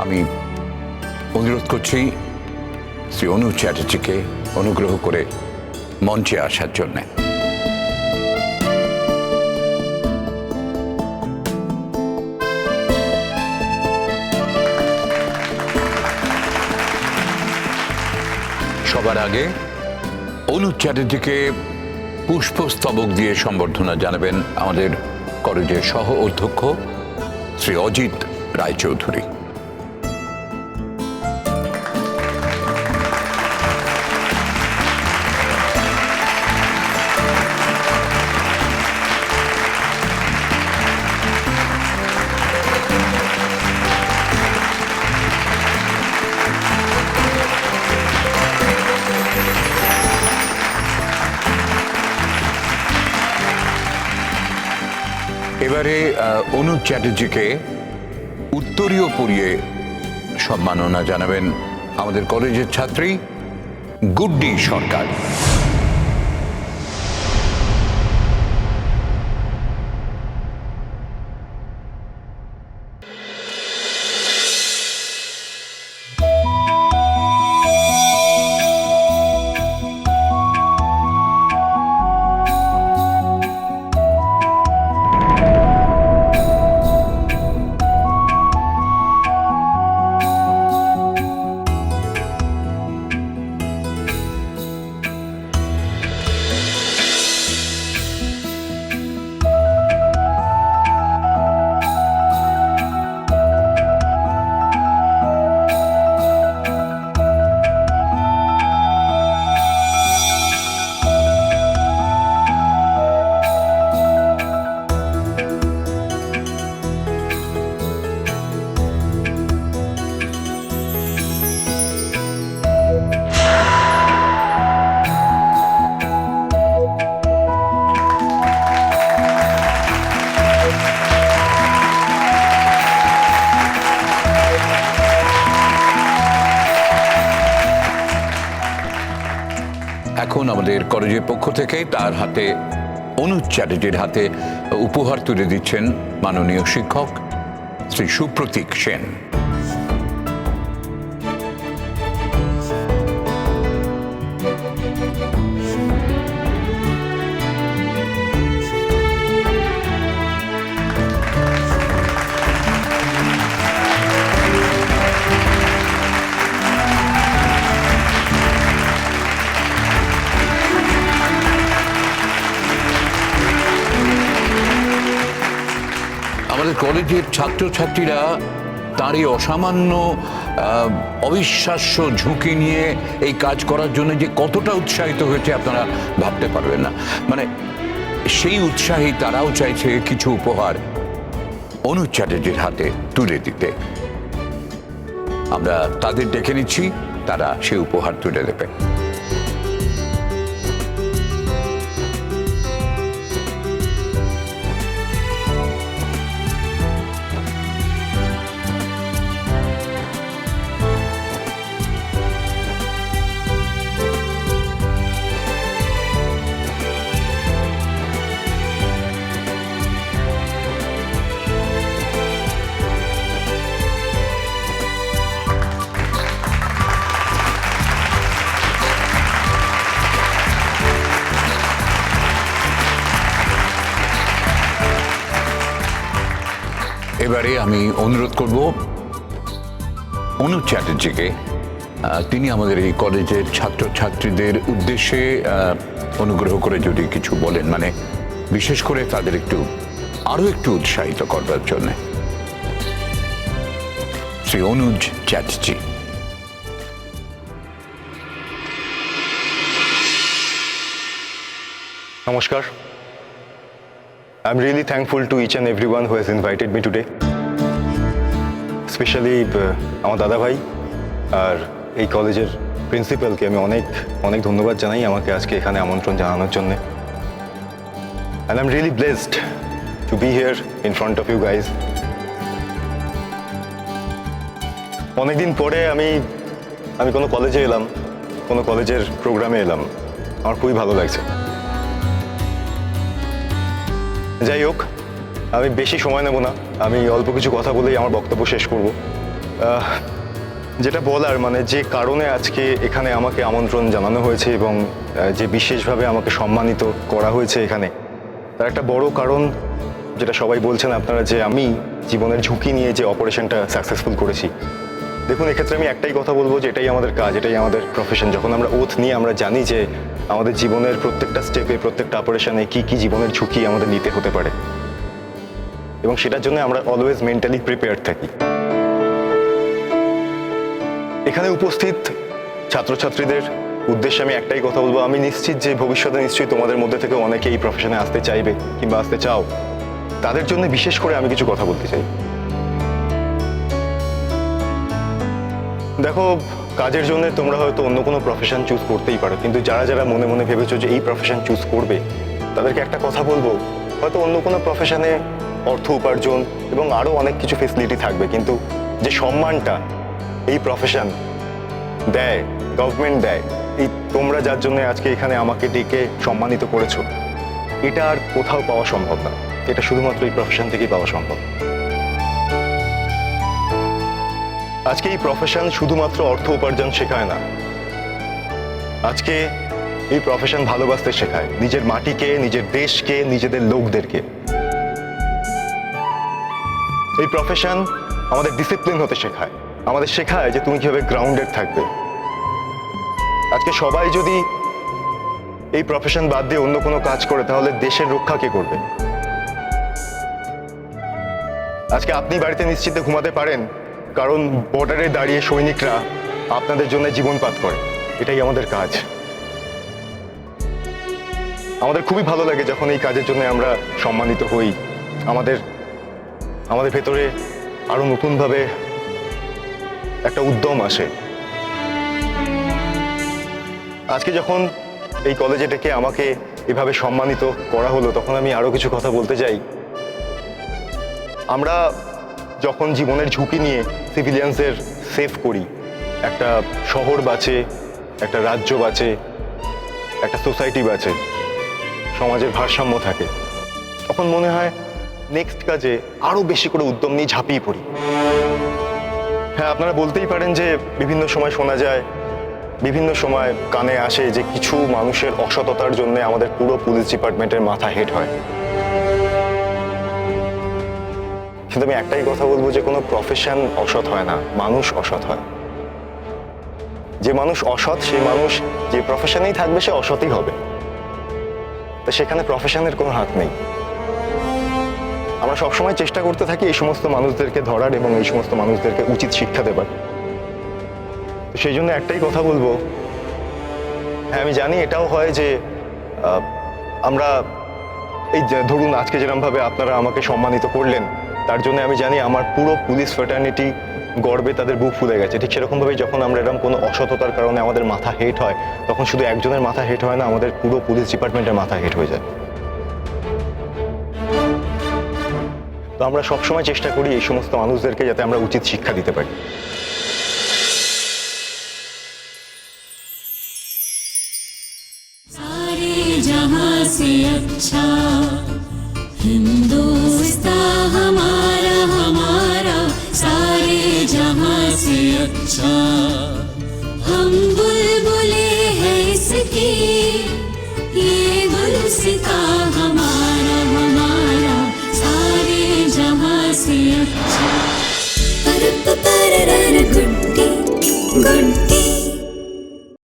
আমি অনুরোধ করছি শ্রী অনুজ চ্যাটার্জিকে অনুগ্রহ করে মঞ্চে আসার জন্যে। সবার আগে অনুজ চ্যাটার্জিকে পুষ্পস্তবক দিয়ে সম্বর্ধনা জানাবেন আমাদের কলেজের সহ অধ্যক্ষ শ্রী অজিত রায়চৌধুরী। এবারে অনুজ চ্যাটার্জিকে উত্তরীয় পরিয়ে সম্মাননা জানাবেন আমাদের কলেজের ছাত্রী গুড্ডি সরকার। এখন আমাদের কলেজের পক্ষ থেকে তার হাতে অনুজ চ্যাটার্জির হাতে উপহার তুলে দিচ্ছেন মাননীয় শিক্ষক শ্রী সুপ্রতীক সেন। আমাদের কলেজের ছাত্রছাত্রীরা তার এই অসামান্য অবিশ্বাস্য ঝুঁকি নিয়ে এই কাজ করার জন্য যে কতটা উৎসাহিত হয়েছে আপনারা ভাবতে পারবেন না। মানে সেই উৎসাহী তারাও চাইছে কিছু উপহার অনুজ চ্যাটার্জির হাতে তুলে দিতে। আমরা তাদের ডেকে নিচ্ছি, তারা সেই উপহার তুলে দেবে। এবারে আমি অনুরোধ করব অনুজ চ্যাটার্জিকে, তিনি আমাদের এই কলেজের ছাত্রছাত্রীদের উদ্দেশ্যে অনুগ্রহ করে যদি কিছু বলেন, মানে বিশেষ করে তাদের আরো একটু উৎসাহিত করবার জন্য। শ্রী অনুজ চ্যাটার্জি। নমস্কার। I'm really thankful to each and everyone who has invited me today. Especially আমার দাদা ভাই আর এই কলেজের প্রিন্সিপালকে আমি অনেক অনেক ধন্যবাদ জানাই আমাকে আজকে এখানে আমন্ত্রণ জানানোর জন্য। And I'm really blessed to be here in front of you guys. অনেকদিন পরে আমি কোনো কলেজে এলাম, কোনো কলেজের প্রোগ্রামে এলাম, আমার খুবই ভালো লাগছে। যাই হোক, আমি বেশি সময় নেব না, আমি অল্প কিছু কথা বলেই আমার বক্তব্য শেষ করব। যেটা বলার মানে যে কারণে আজকে এখানে আমাকে আমন্ত্রণ জানানো হয়েছে এবং যে বিশেষভাবে আমাকে সম্মানিত করা হয়েছে এখানে, তার একটা বড় কারণ যেটা সবাই বলছেন আপনারা, যে আমি জীবনের ঝুঁকি নিয়ে যে অপারেশনটা সাকসেসফুল করেছি। দেখুন, এক্ষেত্রে আমি একটাই কথা বলবো যে এটাই আমাদের কাজ, এটাই আমাদের প্রফেশন। যখন আমরা ওথ নিয়ে আমরা জানি যে আমাদের জীবনের প্রত্যেকটা স্টেপে, প্রত্যেকটা অপারেশনে কি কি জীবনের ঝুঁকি আমাদের নিতে হতে পারে, এবং সেটার জন্য আমরা অলওয়েজ মেন্টালি প্রিপেয়ার্ড থাকি। এখানে উপস্থিত ছাত্রছাত্রীদের উদ্দেশ্যে আমি একটাই কথা বলবো, আমি নিশ্চিত যে ভবিষ্যতে নিশ্চয়ই তোমাদের মধ্যে থেকে অনেকে এই প্রফেশনে আসতে চাইবে কিংবা আসতে চাও। তাদের জন্য বিশেষ করে আমি কিছু কথা বলতে চাই। দেখো, কাজের জন্য তোমরা হয়তো অন্য কোনো প্রফেশন চুজ করতেই পারো, কিন্তু যারা যারা মনে মনে ভেবেছো যে এই প্রফেশন চুজ করবে, তাদেরকে একটা কথা বলবো, হয়তো অন্য কোনো প্রফেশনে অর্থ উপার্জন এবং আরও অনেক কিছু ফেসিলিটি থাকবে, কিন্তু যে সম্মানটা এই প্রফেশন দেয়, গভর্নমেন্ট দেয়, এই তোমরা যার জন্য আজকে এখানে আমাকে ডেকে সম্মানিত করেছো, এটা আর কোথাও পাওয়া সম্ভব না। এটা শুধুমাত্র এই প্রফেশন থেকেই পাওয়া সম্ভব। আজকে এই প্রফেশন শুধুমাত্র অর্থ উপার্জন শেখায় না, আজকে এই প্রফেশন ভালোবাসতে শেখায়, নিজের মাটিকে, নিজের দেশকে, নিজেদের লোকদেরকে। এই প্রফেশন আমাদের ডিসিপ্লিন হতে শেখায়, আমাদের শেখায় যে তুমি কিভাবে গ্রাউন্ডেড থাকবে। আজকে সবাই যদি এই প্রফেশন বাদ দিয়ে অন্য কোনো কাজ করে, তাহলে দেশের রক্ষা কে করবে? আজকে আপনি বাড়িতে নিশ্চিন্তে ঘুমাতে পারেন, কারণ বর্ডারে দাঁড়িয়ে সৈনিকরা আপনাদের জন্য জীবনপাত করে। এটাই আমাদের কাজ। আমাদের খুবই ভালো লাগে যখন এই কাজের জন্য আমরা সম্মানিত হই, আমাদের ভেতরে আরো নতুনভাবে একটা উদ্যম আসে। আজকে যখন এই কলেজে ডেকে আমাকে এভাবে সম্মানিত করা হলো, তখন আমি আরো কিছু কথা বলতে চাই। আমরা যখন জীবনের ঝুঁকি নিয়ে সিভিলিয়ানসদের সেভ করি, একটা শহর বাঁচে, একটা রাজ্য বাঁচে, একটা সোসাইটি বাঁচে, সমাজের ভারসাম্য থাকে, তখন মনে হয় নেক্সট কাজে আরো বেশি করে উদ্যম নিয়ে ঝাঁপিয়ে পড়ি। হ্যাঁ, আপনারা বলতেই পারেন যে বিভিন্ন সময় শোনা যায়, বিভিন্ন সময় কানে আসে যে কিছু মানুষের অসততার জন্য আমাদের পুরো পুলিশ ডিপার্টমেন্টের মাথা হেট হয়। কিন্তু আমি একটাই কথা বলবো যে কোনো প্রফেশন অসৎ হয় না, মানুষ অসৎ হয়। যে মানুষ অসৎ, সেই মানুষ যে প্রফেশনেই থাকবে সে অসৎই হবে। তো সেখানে প্রফেশনের কোনো হাত নেই। আমরা সবসময় চেষ্টা করতে থাকি এই সমস্ত মানুষদেরকে ধরার এবং এই সমস্ত মানুষদেরকে উচিত শিক্ষা দেবার। তো সেই জন্য একটাই কথা বলবো, হ্যাঁ আমি জানি এটাও হয় যে আমরা এই ধরুন আজকে যেরকমভাবে আপনারা আমাকে সম্মানিত করলেন, তার জন্য আমি জানি আমার পুরো পুলিশ ফ্রেটার্নিটি গর্বে তাদের বুক ফুলে গেছে। ঠিক সেরকমভাবে যখন আমরা এরকম কোনো অসততার কারণে আমাদের মাথা হেট হয়, তখন শুধু একজনের মাথা হেট হয় না, আমাদের পুরো পুলিশ ডিপার্টমেন্টের মাথা হেট হয়ে যায়। তো আমরা সবসময় চেষ্টা করি এই সমস্ত মানুষদেরকে যাতে আমরা উচিত শিক্ষা দিতে পারি। सारे जहां से अच्छा हिंदुस्तान हमारा हमारा, सारे जहां से अच्छा हम बुलबुले हैं इसकी, ये गुलसिता हमारा हमारा, सारे जहां से अच्छा।